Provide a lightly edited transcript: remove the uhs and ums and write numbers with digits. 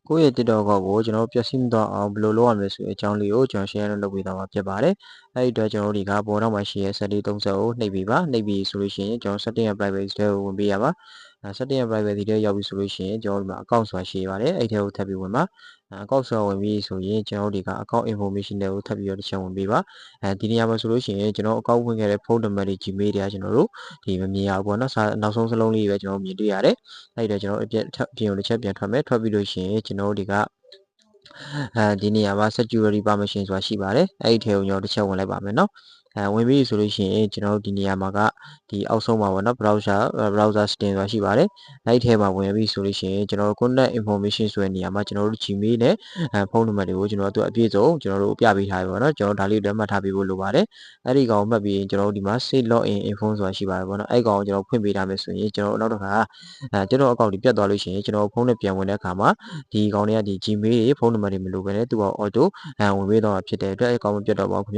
ကိုယ့်ရဲ့ TikTok အကောင့်ကိုကျွန်တော်တို့ပျက်စီးမသွားအောင်ဘယ်လိုလုပ်ရမလဲဆိုတဲ့အကြောင်းလေးကိုကျွန်တော် share လုပ်ပေးသွားမှာဖြစ်ပါတယ်။အဲ့ဒီအတွက်ကျွန်တော်တို့ဒီကပေါ်တော့မှာရှိရဲ့ setting 30ကိုနှိပ်ပြီးပါနှိပ်ပြီးဆိုလို့ရှိရင်ကျွန်တော် setting ရဲ့ privacy ထဲကိုဝင်ပေးရပါ။ setting ရဲ့ privacy ထဲရောက်ပြီဆိုလို့ရှိရင်ကျွန်တော်တို့ဒီမှာ account ဆိုတာရှိပါတယ်အဲ့ထဲကိုထပ်ပြီးဝင်ပါaccount ဆိုတာဝင်ပြီးဆိုရင်ကျွန်တော်တို့ဒီက account information တွေကိုထပ်ပြီးတော့တစ်ချက်ဝင်ပေးပါဒီနေရာမှာဆိုလို့ရှိရင်ကျွန်တော် account ဝင်ခဲ့တဲ့ဖုန်းနံပါတ်တွေ Gmail တွေကကျွန်တော်တို့ဒီမမြင်ရဘူးပေါ့နော်နောက်ဆုံးစလုံးလေးပဲကျွန်တော်မြင်တွေ့ရတယ်အဲ့ဒါကျွန်တော်အပြင်ကိုတစ်ချက်ပြန်ထွက်မယ်ထွက်ပြီးလို့ရှိရင်ကျွန်တော်တို့ဒီကဒီနေရာမှာ security permission ဆိုတာရှိပါတယ်အဲ့ဒီထဲကိုကျွန်တော်တစ်ချက်ဝင်လိုက်ပါမယ်နော်ဝင်ပြီဆိုလို့ရှိရင်ကျွန်တော်တို့ဒီနေရာမှာကဒီအောက်ဆုံးမှာပေါ့နော် browser setting ဆိုတာရှိပါတယ်အဲ့ဒီထဲမှာဝင်ပြီဆိုလို့ရှိရင်ကျွန်တော်တို့ contact information ဆိုတဲ့နေရာမှာကျွန်တော်တို့ Gmail နဲ့ဖုန်းနံပါတ်တွေကိုကျွန်တော်တို့အပြည့်စုံကျွန်တော်တို့ပြပေးထားပြီပေါ့နော်ကျွန်တော်ဒါလေးတွေမှတ်ထားပေးဖို့လိုပါတယ်အဲ့ဒီကောင်မှတ်ပြီးရင်ကျွန်တော်တို့ဒီမှာ save login info ဆိုတာရှိပါတယ်ပေါ့နော်အဲ့ကောင်ကိုကျွန်တော်ဖွင့်ပေးထားမယ်ဆိုရင်ကျွန်တော်နောက်တစ်ခါကျွန်တော်အကောင့်တွေပြတ်သွားလို့ရှိရင်ကျွန်တော်ဖုန်းနဲ့ပြန်ဝင်တဲ့အခါမှာဒီကောင်တွေကဒီ Gmail တွေဖုန်းနံပါတ်တွေမလိုဘဲနဲ့သူက auto ဝင်ပေးတော့ဖြစ်တဲ့အတွက်အကောင့်မပြတ်တော့ပါဘူးခင်ဗျ